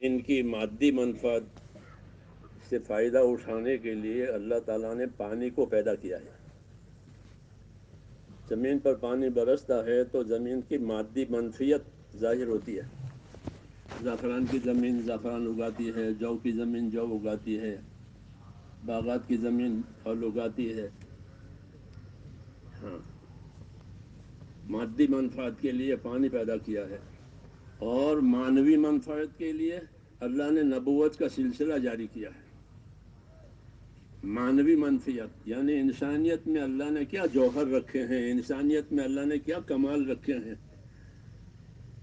ان کی مادی منفعت سے فائدہ اٹھانے کے لیے اللہ تعالیٰ نے پانی کو پیدا کیا ہے. زمین پر پانی برستا ہے تو زمین کی مادی منفعت ظاہر ہوتی ہے. زعفران کی زمین زعفران اگاتی ہے، جو کی زمین جو اگاتی ہے، باغات کی زمین پھل اگاتی ہے. ہاں، مادی منفعت کے لیے پانی پیدا کیا ہے. اور مانوی منفعت کے لیے اللہ نے نبوت کا سلسلہ جاری کیا ہے. مانوی منفعت یعنی انسانیت میں اللہ نے کیا جوہر رکھے ہیں، انسانیت میں اللہ نے کیا کمال رکھے ہیں،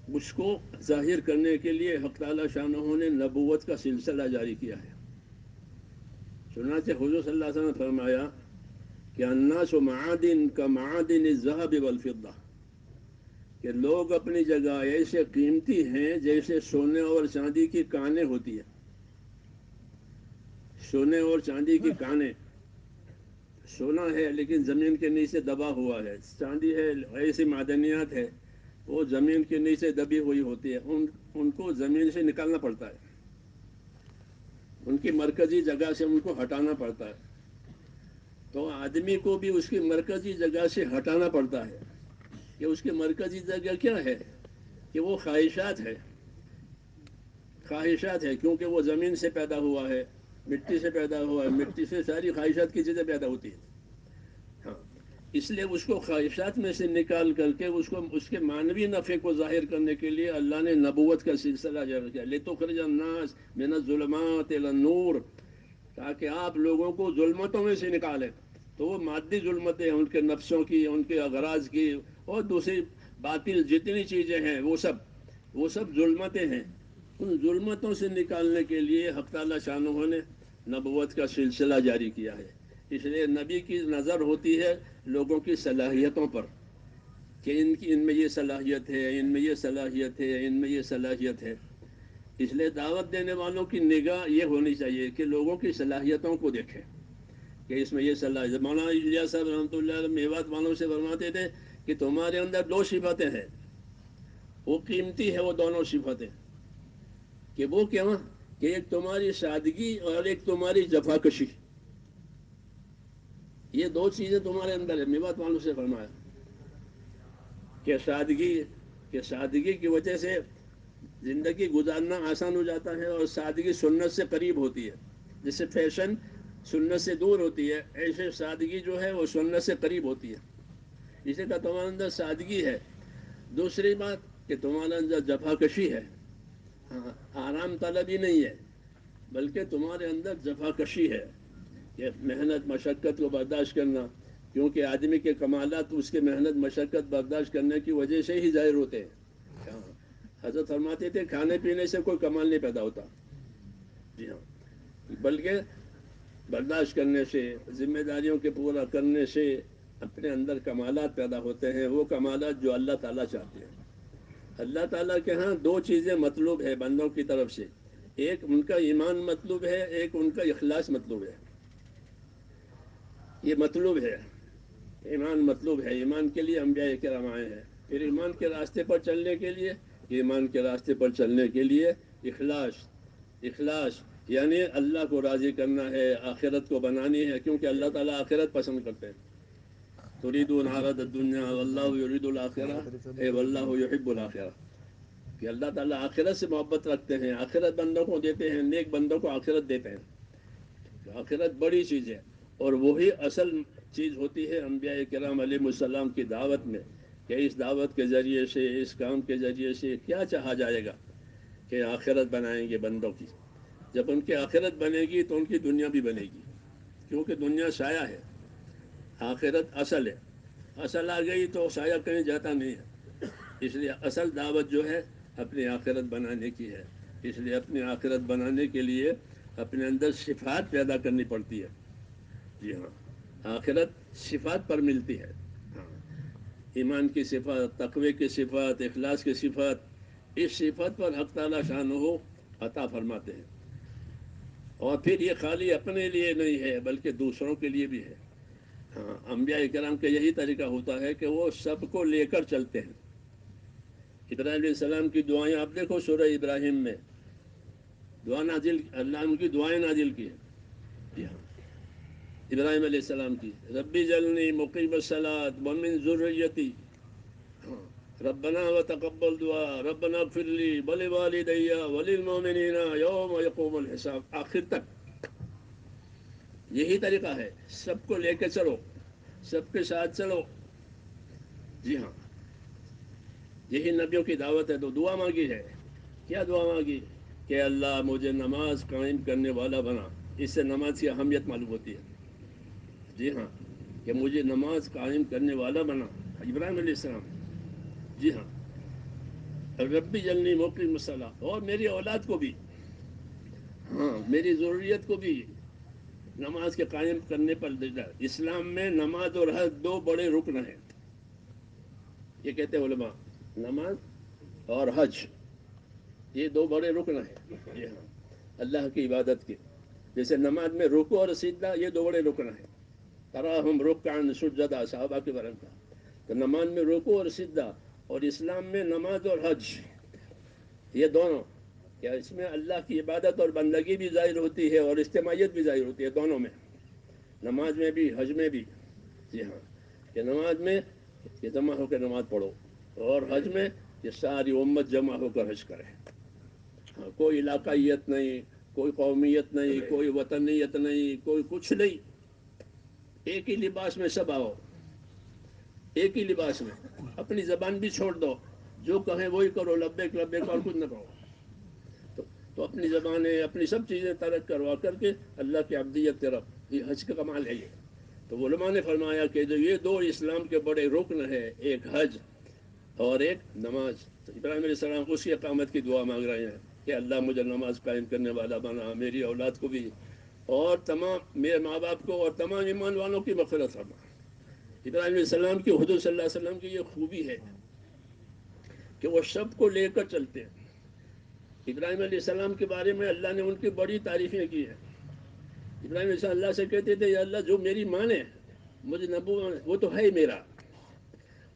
اس کو ظاہر کرنے کے لیے حق تعالی شانہ نے نبوت کا سلسلہ جاری کیا ہے. چنانچہ حضور صلی اللہ علیہ وسلم نے فرمایا کہ الناس معادن کا معادن الذهب والفضہ، کہ لوگ اپنی جگہ ایسے قیمتی ہیں جیسے سونے اور چاندی کی کانیں ہوتی ہیں. سونے اور چاندی کی کانیں، سونا ہے لیکن زمین کے نیچے دبا ہوا ہے، چاندی ہے ایسی معدنیات ہے وہ زمین کے نیچے دبی ہوئی ہوتی ہے، ان کو زمین سے نکالنا پڑتا ہے، ان کی مرکزی جگہ سے ان کو ہٹانا پڑتا ہے. تو آدمی کو بھی اس کی مرکزی جگہ سے ہٹانا پڑتا ہے کہ اس کی مرکزی جگہ کیا ہے کہ وہ خواہشات ہے. خواہشات ہے کیونکہ وہ زمین سے پیدا ہوا ہے، مٹی سے پیدا ہوا ہے، مٹی سے ساری خواہشات کی چیزیں پیدا ہوتی ہیں. ہاں، اس لیے اس کو خواہشات میں سے نکال کر کے اس کے مانوی نفع کو ظاہر کرنے کے لیے اللہ نے نبوت کا سلسلہ جاری کیا. لِتُخْرِجَ النَّاسَ مِنَ الظُّلُمَاتِ إِلَى النُّورِ، تاکہ آپ لوگوں کو ظلمتوں میں سے نکالیں. تو وہ مادی ظلمتیں ان کے نفسوں کی، ان کے اغراض کی اور دوسری باطل جتنی چیزیں ہیں وہ سب ظلمتیں ہیں. ان ظلمتوں سے نکالنے کے لیے حق تعالی شانہ نے نبوت کا سلسلہ جاری کیا ہے. اس لیے نبی کی نظر ہوتی ہے لوگوں کی صلاحیتوں پر کہ ان میں یہ صلاحیت ہے، ان میں یہ صلاحیت ہے، ان میں یہ صلاحیت ہے. اس لیے دعوت دینے والوں کی نگاہ یہ ہونی چاہیے کہ لوگوں کی صلاحیتوں کو دیکھیں کہ اس میں یہ صلاحیت. مولانا الیاس صاحب رحمۃ اللہ علیہ میوات والوں سے فرماتے تھے کہ تمہارے اندر دو صفتیں ہیں، وہ قیمتی ہے وہ دونوں صفتیں. کہ وہ کیا کہ ایک تمہاری سادگی اور ایک تمہاری جفاکشی، یہ دو چیزیں تمہارے اندر ہے. میوات والوں سے فرمایا کہ سادگی کی وجہ سے زندگی گزارنا آسان ہو جاتا ہے اور سادگی سنت سے قریب ہوتی ہے. جیسے فیشن سنت سے دور ہوتی ہے، ایسے سادگی جو ہے وہ سنت سے قریب ہوتی ہے. اسی کا تمہارے اندر سادگی ہے. دوسری بات کہ تمہارے اندر جفاکشی ہے. ہاں، آرام طلبی نہیں ہے بلکہ تمہارے اندر جفاکشی ہے کہ محنت مشقت کو برداشت کرنا، کیونکہ آدمی کے کمالات اس کے محنت مشقت برداشت کرنے کی وجہ سے ہی ظاہر ہوتے ہیں. ہاں، حضرت فرماتے تھے کھانے پینے سے کوئی کمال نہیں پیدا ہوتا. جی ہاں، بلکہ برداشت کرنے سے، ذمہ داریوں کے پورا کرنے سے اپنے اندر کمالات پیدا ہوتے ہیں، وہ کمالات جو اللہ تعالیٰ چاہتے ہیں. اللہ تعالیٰ کے ہاں دو چیزیں مطلوب ہے بندوں کی طرف سے، ایک ان کا ایمان مطلوب ہے، ایک ان کا اخلاص مطلوب ہے. یہ مطلوب ہے، ایمان مطلوب ہے. ایمان کے لیے انبیاء کرام آئے ہیں. پھر ایمان کے راستے پر چلنے کے لیے، ایمان کے راستے پر چلنے کے لیے اخلاص یعنی اللہ کو راضی کرنا ہے، آخرت کو بنانی ہے، کیونکہ اللہ تعالیٰ آخرت پسند کرتے ہیں. تريدون عرض الدنیا واللہ یرید الآخرہ اے واللہ یحب الآخرہ، کہ اللہ تعالیٰ آخرت سے محبت رکھتے ہیں، آخرت بندوں کو دیتے ہیں، نیک بندوں کو آخرت دیتے ہیں. آخرت بڑی چیز ہے اور وہی اصل چیز ہوتی ہے انبیاء کرام علیہ السلام کی دعوت میں، کہ اس دعوت کے ذریعے سے، اس کام کے ذریعے سے کیا چاہا جائے گا کہ آخرت بنائیں گے بندوں کی. جب ان کی آخرت بنے گی تو ان کی دنیا بھی بنے گی، کیونکہ دنیا سایہ ہے، آخرت اصل ہے. اصل آ گئی تو سایہ کہیں جاتا نہیں ہے. اس لیے اصل دعوت جو ہے اپنی آخرت بنانے کی ہے. اس لیے اپنی آخرت بنانے کے لیے اپنے اندر صفات پیدا کرنی پڑتی ہے. جی ہاں، آخرت صفات پر ملتی ہے. ہاں، ایمان کی صفات، تقوی کی صفات، اخلاص کی صفات، اس صفت پر حق تعالی شانہ عطا فرماتے ہیں. اور پھر یہ خالی اپنے لیے نہیں ہے بلکہ دوسروں کے لیے بھی ہے. ہاں، انبیاء کرام کا یہی طریقہ ہوتا ہے کہ وہ سب کو لے کر چلتے ہیں. ابراہیم علیہ السلام کی دعائیں آپ دیکھو سورہ ابراہیم میں دعا نازل، اللہ نے ان کی دعائیں نازل کی ہیں. جی ہاں، ابراہیم علیہ السلام کی ربی جلنی مقیم الصلاۃ ومن ذریتی، ربنا وتقبل دعا ربنا اغفر لی ولوالدی وللمؤمنین یوم یقوم الحساب، آخر تک یہی طریقہ ہے. سب کو لے کے چلو، سب کے ساتھ چلو. جی ہاں، یہی نبیوں کی دعوت ہے. تو دعا مانگی ہے. کیا دعا مانگی؟ کہ اللہ مجھے نماز قائم کرنے والا بنا. اس سے نماز کی اہمیت معلوم ہوتی ہے. جی ہاں، کہ مجھے نماز قائم کرنے والا بنا، ابراہیم علیہ السلام. جی ہاں، ربی جلنی مقیم الصلاۃ، اور میری اولاد کو بھی، ہاں میری ضروریت کو بھی نماز کے قائم کرنے پر دیتا. اسلام میں نماز اور حج دو بڑے رکن ہیں. یہ کہتے ہیں علماء، نماز اور حج یہ دو بڑے رکن ہیں. جی ہاں، اللہ کی عبادت کے. جیسے نماز میں رکوع اور سجدہ یہ دو بڑے رکن ہیں. تراہم رکعا سجدا، صحابہ کے بارے میں. تو نماز میں رکوع اور سجدہ، اور اسلام میں نماز اور حج یہ دونوں، کیا اس میں اللہ کی عبادت اور بندگی بھی ظاہر ہوتی ہے اور اجتماعیت بھی ظاہر ہوتی ہے دونوں میں، نماز میں بھی حج میں بھی. جی ہاں، کہ نماز میں کہ جمع ہو کے نماز پڑھو، اور حج میں کہ ساری امت جمع ہو کر حج کرے. ہاں، کوئی علاقائیت نہیں، کوئی قومیت نہیں، کوئی وطنیت نہیں، کوئی کچھ نہیں. ایک ہی لباس میں سب آؤ، ایک ہی لباس میں. اپنی زبان بھی چھوڑ دو، جو کہیں وہی کرو، لبیک لبیک اور کچھ نہ کرو. تو اپنی زبانیں اپنی سب چیزیں ترک کروا کر کے اللہ کی عبدیت طرف، یہ حج کا کمال ہے. یہ تو علماء نے فرمایا کہ جو یہ دو اسلام کے بڑے رکن ہیں، ایک حج اور ایک نماز. ابراہیم علیہ السلام اس کی اقامت کی دعا مانگ رہے ہیں کہ اللہ مجھے نماز قائم کرنے والا بنا، میری اولاد کو بھی، اور تمام میرے ماں باپ کو، اور تمام ایمان والوں کی مغفرت فرما. ابراہیم علیہ السلام کی، حضور صلی اللہ علیہ وسلم کی یہ خوبی ہے کہ وہ سب کو لے کر چلتے ہیں. ابراہیم علیہ السلام کے بارے میں اللہ نے ان کی بڑی تعریفیں کی ہیں. ابراہیم علیہ السلام اللہ سے کہتے تھے، یا اللہ جو میری مانے مجھے نبو وہ تو ہے میرا،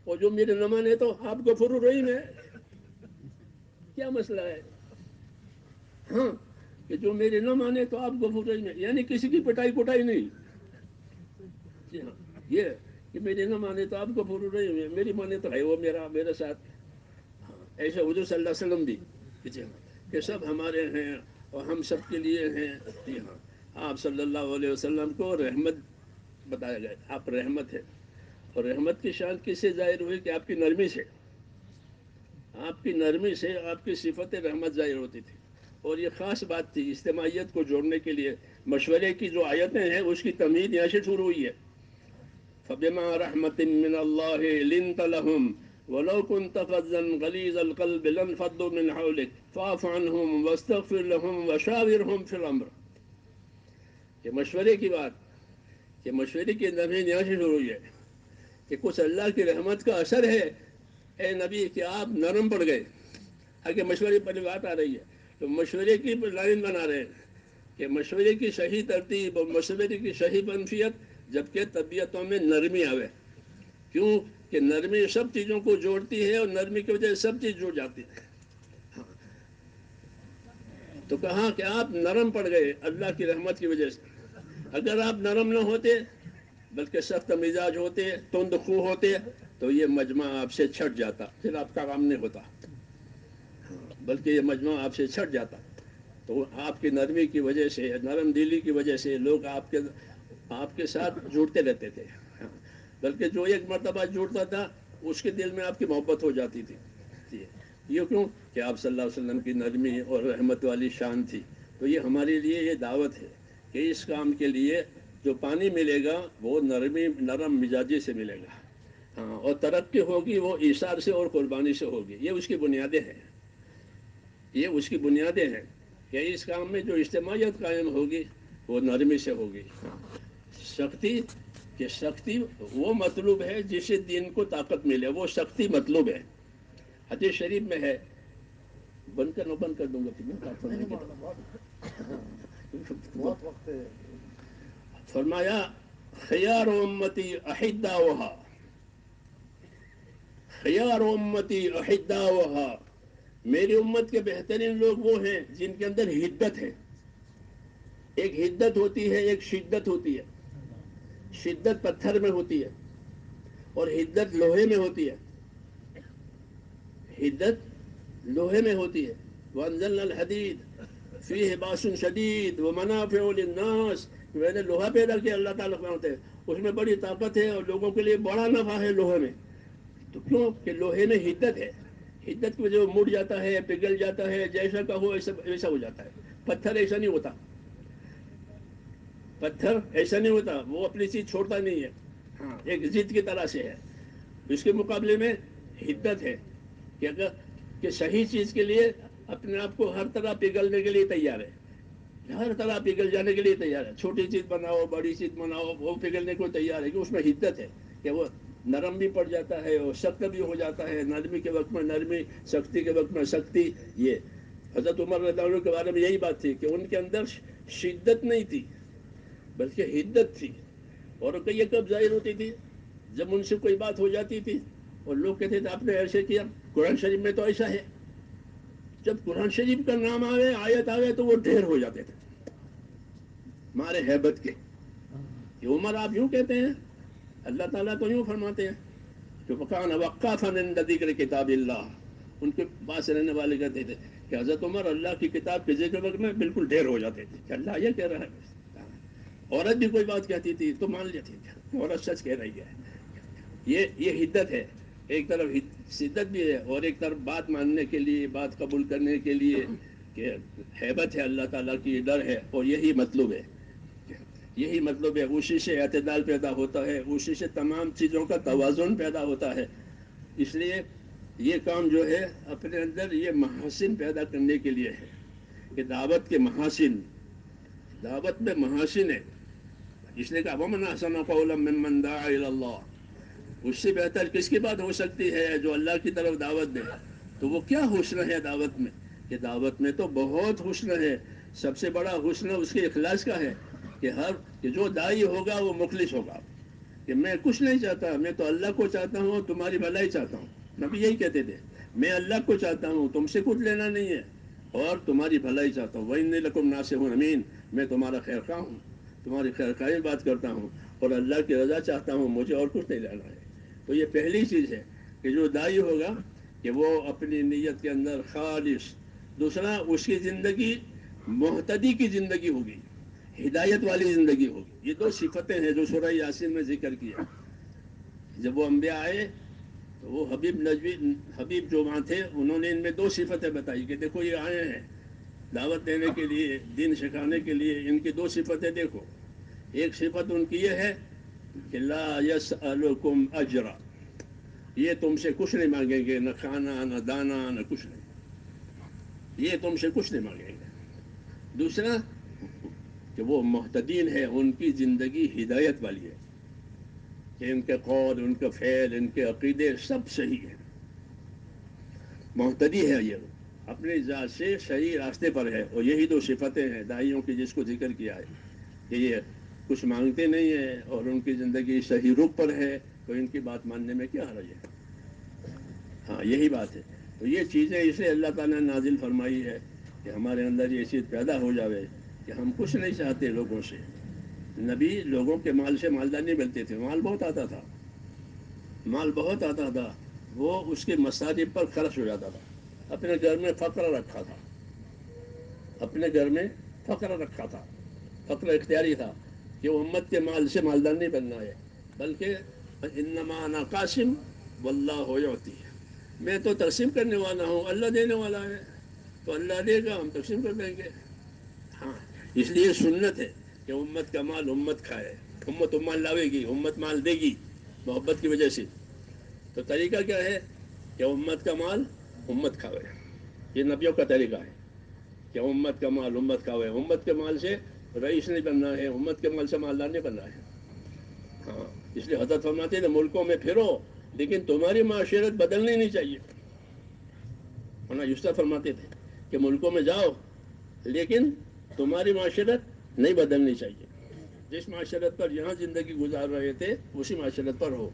اور جو میرے نہ مانے تو آپ غفور الرحیم ہے. کیا مسئلہ ہے؟ ہاں، کہ جو میرے نہ مانے تو آپ غفور الرحیم ہے، یعنی کسی کی پٹائی کٹائی نہیں. جی ہاں، یہ کہ میرے نہ مانے تو آپ غفور الرحیم ہے، میری مانے تو ہے وہ میرے ساتھ. ایسے حضور صلی اللہ علیہ وسلم بھی کہ سب ہمارے ہیں اور ہم سب کے لیے ہیں. جی ہاں، آپ صلی اللہ علیہ وسلم کو رحمت بتایا گیا، آپ رحمت ہے. اور رحمت کی شان کس سے ظاہر ہوئی؟ کہ آپ کی نرمی سے، آپ کی نرمی سے آپ کی صفت رحمت ظاہر ہوتی تھی. اور یہ خاص بات تھی اجتماعیت کو جوڑنے کے لیے. مشورے کی جو آیتیں ہیں اس کی تمہید یہاں سے شروع ہوئی ہے. فبما رحمت من اللہ لنت لهم ولو كنت فظا غليظ القلب لانفضوا من حولك فاعف عنهم واستغفر لهم وشاورهم في الامر. کہ مشورے کی بات، کہ مشورے کی تمہید یہاں سے شروع ہوئی ہے کہ کچھ اللہ کی رحمت کا اثر ہے اے نبی کہ آپ نرم پڑ گئے. آگے مشورے پر بات آ رہی ہے تو مشورے کی لائن بنا رہے ہیں کہ مشورے کی صحیح ترتیب اور مشورے کی صحیح منفیت، جبکہ طبیعتوں میں نرمی آوے. کیوں کہ نرمی سب چیزوں کو جوڑتی ہے، اور نرمی کی وجہ سے سب چیز جڑ جاتی ہے. تو کہا کہ آپ نرم پڑ گئے اللہ کی رحمت کی وجہ سے. اگر آپ نرم نہ ہوتے بلکہ سخت مزاج ہوتے، تند خو ہوتے، تو یہ مجمع آپ سے چھٹ جاتا، پھر آپ کا کام نہیں ہوتا. بلکہ یہ مجمع آپ سے چھٹ جاتا. تو آپ کی نرمی کی وجہ سے، نرم دلی کی وجہ سے لوگ آپ کے ساتھ جڑتے رہتے تھے. بلکہ جو ایک مرتبہ جڑتا تھا اس کے دل میں آپ کی محبت ہو جاتی تھی. یہ کیوں کہ آپ صلی اللہ علیہ وسلم کی نرمی اور رحمت والی شان تھی. تو یہ ہمارے لیے یہ دعوت ہے کہ اس کام کے لیے جو پانی ملے گا وہ نرم مزاجی سے ملے گا. ہاں، اور ترقی ہوگی وہ ایثار سے اور قربانی سے ہوگی. یہ اس کی بنیادیں ہیں، یہ اس کی بنیادیں ہیں کہ اس کام میں جو اجتماعیت قائم ہوگی وہ نرمی سے ہوگی. سختی، کہ سختی وہ مطلوب ہے جسے دین کو طاقت ملے، وہ سختی مطلوب ہے. حدیث شریف میں ہے، بند کر دوں گا بہت وقت ہے. فرمایا خیار امتی احداؤہا، خیار امتی احداؤہا میری امت کے بہترین لوگ وہ ہیں جن کے اندر حدت ہے. ایک حدت ہوتی ہے، ایک شدت ہوتی ہے. شدت پتھر میں ہوتی ہے اور حدت لوہے میں ہوتی ہے. حدت لوہے میں ہوتی ہے. وَأَنزَلْنَا الْحَدِيدَ فِيهِ بَأْسٌ شَدِيدٌ وَمَنَافِعُ لِلنَّاسِ. میں نے لوہا پیدا کیا، اللہ تعالیٰ فرماتے ہیں اس میں بڑی طاقت ہے اور لوگوں کے لیے بڑا نفع ہے لوہے میں. تو کیوں کہ لوہے میں حدت ہے. حدت کی وجہ مڑ جاتا ہے، پگھل جاتا ہے، جیسا کا ہو ایسا ہو جاتا ہے. پتھر ایسا نہیں ہوتا. پتھر ایسا نہیں ہوتا، وہ اپنی چیز چھوڑتا نہیں ہے. ہاں، ایک ضد کی طرح سے ہے. اس کے مقابلے میں حدت ہے کہ اگر کہ صحیح چیز کے لیے اپنے آپ کو ہر طرح پگھلنے کے لیے تیار ہے. ہر طرح پگھل جانے کے لیے تیار ہے. چھوٹی چیز بناؤ، بڑی چیز بناؤ، وہ پگھلنے کو تیار ہے کہ اس میں حدت ہے کہ وہ نرم بھی پڑ جاتا ہے اور سخت بھی ہو جاتا ہے. نرمی کے وقت میں نرمی، سختی کے وقت میں سختی. یہ حضرت عمر رضی اللہ عنہ کے بارے میں یہی بات تھی کہ ان کے اندر شدت نہیں تھی بلکہ حدت تھی. اور یہ کب ظاہر ہوتی تھی؟ جب ان سے کوئی بات ہو جاتی تھی اور لوگ کہتے تھے آپ نے ایسے کیا، قرآن شریف میں تو ایسا ہے. جب قرآن شریف کا نام آئے، آیت آئے، تو وہ ڈھیر ہو جاتے تھے مارے ہیبت کے کہ عمر آپ یوں کہتے ہیں. اللہ تعالیٰ تو یوں فرماتے ہیں کہ وَكَانَ وَقَّافًا عِنْدَ ذِكْرِ كِتَابِ اللَّهِ. ان کے پاس رہنے والے کہتے تھے کہ حضرت عمر اللہ کی کتاب کے ذکر وقت میں بالکل ڈھیر ہو جاتے تھے کہ اللہ یہ کہہ رہا ہے. عورت بھی کوئی بات کہتی تھی تو مان لیتے تھے عورت سچ کہہ رہی ہے. یہ حدت ہے. ایک طرف شدت بھی ہے اور ایک طرف بات ماننے کے لیے، بات قبول کرنے کے لیے کہ ہیبت ہے اللہ تعالیٰ کی، ڈر ہے. اور یہی مطلوب ہے، یہی مطلب ہے. اسی سے اعتدال پیدا ہوتا ہے، اسی سے تمام چیزوں کا توازن پیدا ہوتا ہے. اس لیے یہ کام جو ہے اپنے اندر یہ محاسن پیدا کرنے کے لیے ہے کہ دعوت کے محاسن، دعوت میں محاسن ہے. اس نے کہا وَمَنْ أَحْسَنُ قَوْلًا مِّمَّنْ دَعَا إِلَى اللَّهِ. اس سے بہتر کس کی بات ہو سکتی ہے جو اللہ کی طرف دعوت دے. تو وہ کیا حسن ہے دعوت میں؟ کہ دعوت میں تو بہت حسن ہے. سب سے بڑا حسن اس کے اخلاص کا ہے کہ جو داعی ہوگا وہ مخلص ہوگا. کہ میں کچھ نہیں چاہتا، میں تو اللہ کو چاہتا ہوں، تمہاری بھلائی چاہتا ہوں. نبی یہی کہتے تھے میں اللہ کو چاہتا ہوں، تم سے کچھ لینا نہیں ہے، اور تمہاری بھلائی چاہتا ہوں. وَإِنِّي لَكُمْ نَاصِحٌ أَمِينٌ. میں تمہارا خیر خواہ ہوں، تمہاری خیر خواہی بات کرتا ہوں اور اللہ کی رضا چاہتا ہوں، مجھے اور کچھ نہیں لینا ہے. تو یہ پہلی چیز ہے کہ جو داعی ہوگا کہ وہ اپنی نیت کے اندر خالص. دوسرا، اس کی زندگی مہتدی کی زندگی ہوگی، ہدایت والی زندگی ہوگی. یہ دو صفتیں ہیں جو سورہ یاسین میں ذکر کیا. جب وہ انبیاء آئے تو وہ حبیب جو وہاں تھے انہوں نے ان میں دو صفتیں بتائی کہ دیکھو یہ آئے ہیں دعوت دینے کے لیے، دین سکھانے کے لیے. ان کی دو صفتیں دیکھو. ایک صفت ان کی یہ ہے کہ لا یسألکم اجرا. یہ تم سے کچھ نہیں مانگیں گے، نہ کھانا، نہ دانا، نہ کچھ نہیں. یہ تم سے کچھ نہیں مانگیں گے. دوسرا کہ وہ محتدین ہے، ان کی زندگی ہدایت والی ہے کہ ان کے قول، ان کے فعل، ان کے عقیدے سب صحیح ہیں. محتدی ہے، یہ اپنی ذات سے صحیح راستے پر ہے. اور یہی دو صفتیں ہیں داعیوں کی جس کو ذکر کیا ہے کہ یہ کچھ مانگتے نہیں ہیں اور ان کی زندگی صحیح رخ پر ہے. تو ان کی بات ماننے میں کیا حرج ہے؟ ہاں، یہی بات ہے. تو یہ چیزیں اسے اللہ تعالیٰ نے نازل فرمائی ہے کہ ہمارے اندر یہ چیز پیدا ہو جاوے کہ ہم کچھ نہیں چاہتے لوگوں سے. نبی لوگوں کے مال سے مالدار نہیں بنتے تھے. مال بہت آتا تھا، مال بہت آتا تھا، وہ اس کے مصارف پر خرچ ہو جاتا تھا. اپنے گھر میں فقر رکھا تھا، اپنے گھر میں فقر رکھا تھا. فقر اختیاری تھا کہ وہ امت کے مال سے مالدار نہیں بننا ہے، بلکہ انما انا قاسم واللہ یعطی. میں تو تقسیم کرنے والا ہوں، اللہ دینے والا ہے، تو اللہ دے گا، ہم تقسیم کر دیں گے. ہاں، اس لیے سنت ہے کہ امت کا مال امت کھائے. امت مال لاوے گی، امت مال دے گی محبت کی وجہ سے. تو طریقہ کیا ہے کہ امت کا مال امت کھاوے. یہ نبیوں کا طریقہ ہے کہ امت کا مال امت کھاوے. امت کے مال سے رئیس نہیں بننا ہے، امت کے مال سے مالدار نہیں بننا ہے. ہاں، اس لیے حضرت فرماتے ہیں ملکوں میں پھرو لیکن تمہاری معاشرت بدلنی نہیں چاہیے. ورنہ یوسف فرماتے تھے کہ ملکوں میں جاؤ لیکن تمہاری معاشرت نہیں بدلنی چاہیے. جس معاشرت پر یہاں زندگی گزار رہے تھے اسی معاشرت پر ہو.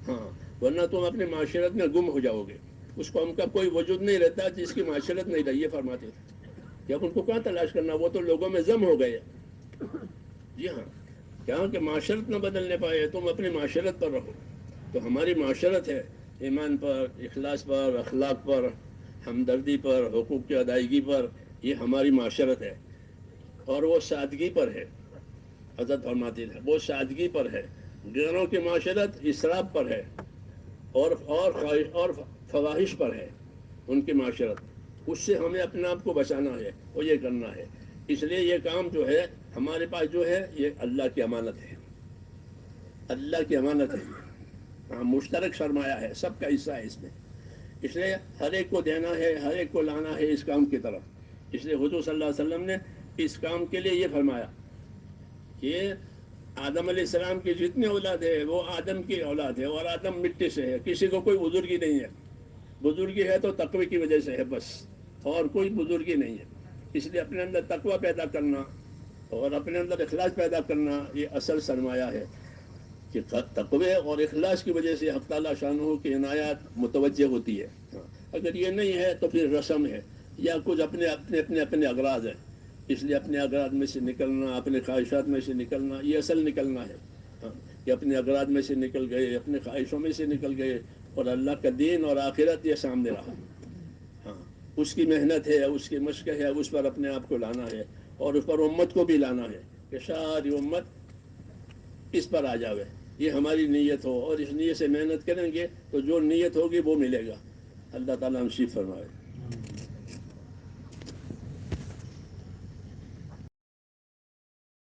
ہاں، ورنہ تم اپنے معاشرت میں گم ہو جاؤ گے. اس قوم کا کوئی وجود نہیں رہتا جس کی معاشرت نہیں رہی ہے، فرماتے تھے کہ اب ان کو کہاں تلاش کرنا، وہ تو لوگوں میں ضم ہو گئے. جی ہاں، کہاں کہ معاشرت نہ بدلنے پائے، تم اپنی معاشرت پر رہو. تو ہماری معاشرت ہے ایمان پر، اخلاص پر، اخلاق پر، ہمدردی پر، حقوق کی ادائیگی پر، یہ ہماری معاشرت ہے. اور وہ سادگی پر ہے. حضرت فرماتے ہیں وہ سادگی پر ہے. غیروں کی معاشرت اسراف پر ہے، اور فواہش پر ہے ان کی معاشرت. اس سے ہمیں اپنے آپ کو بچانا ہے اور یہ کرنا ہے. اس لیے یہ کام جو ہے ہمارے پاس جو ہے یہ اللہ کی امانت ہے، اللہ کی امانت ہے. ہاں، مشترک سرمایہ ہے، سب کا حصہ ہے اس میں. اس لیے ہر ایک کو دینا ہے، ہر ایک کو لانا ہے اس کام کی طرف. اس لیے حضور صلی اللہ علیہ وسلم نے اس کام کے لیے یہ فرمایا کہ آدم علیہ السلام کی جتنی اولاد ہے وہ آدم کی اولاد ہے، اور آدم مٹی سے ہے. کسی کو کوئی بزرگی نہیں ہے. بزرگی ہے تو تقوی کی وجہ سے ہے بس، اور کوئی بزرگی نہیں ہے. اس لیے اپنے اندر تقوی پیدا کرنا اور اپنے اندر اخلاص پیدا کرنا یہ اصل سرمایہ ہے. کہ تقوی اور اخلاص کی وجہ سے حق تعالیٰ شانہ کی عنایات متوجہ ہوتی ہے. اگر یہ نہیں ہے تو پھر رسم ہے یا کچھ اپنے اغراض ہیں. اس لیے اپنے اغراض میں سے نکلنا، اپنے خواہشات میں سے نکلنا، یہ اصل نکلنا ہے. کہ اپنے اغراض میں سے نکل گئے، اپنے خواہشوں میں سے نکل گئے، اور اللہ کا دین اور آخرت یہ سامنے رہا. ہاں، اس کی محنت ہے، اس کی مشق ہے، اس پر اپنے آپ کو لانا ہے، اور اس پر امت کو بھی لانا ہے کہ ساری امت اس پر آ جاوے. یہ ہماری نیت ہو، اور اس نیت سے محنت کریں گے تو جو نیت ہوگی وہ ملے گا. اللہ تعالیٰ نصیب فرمائے.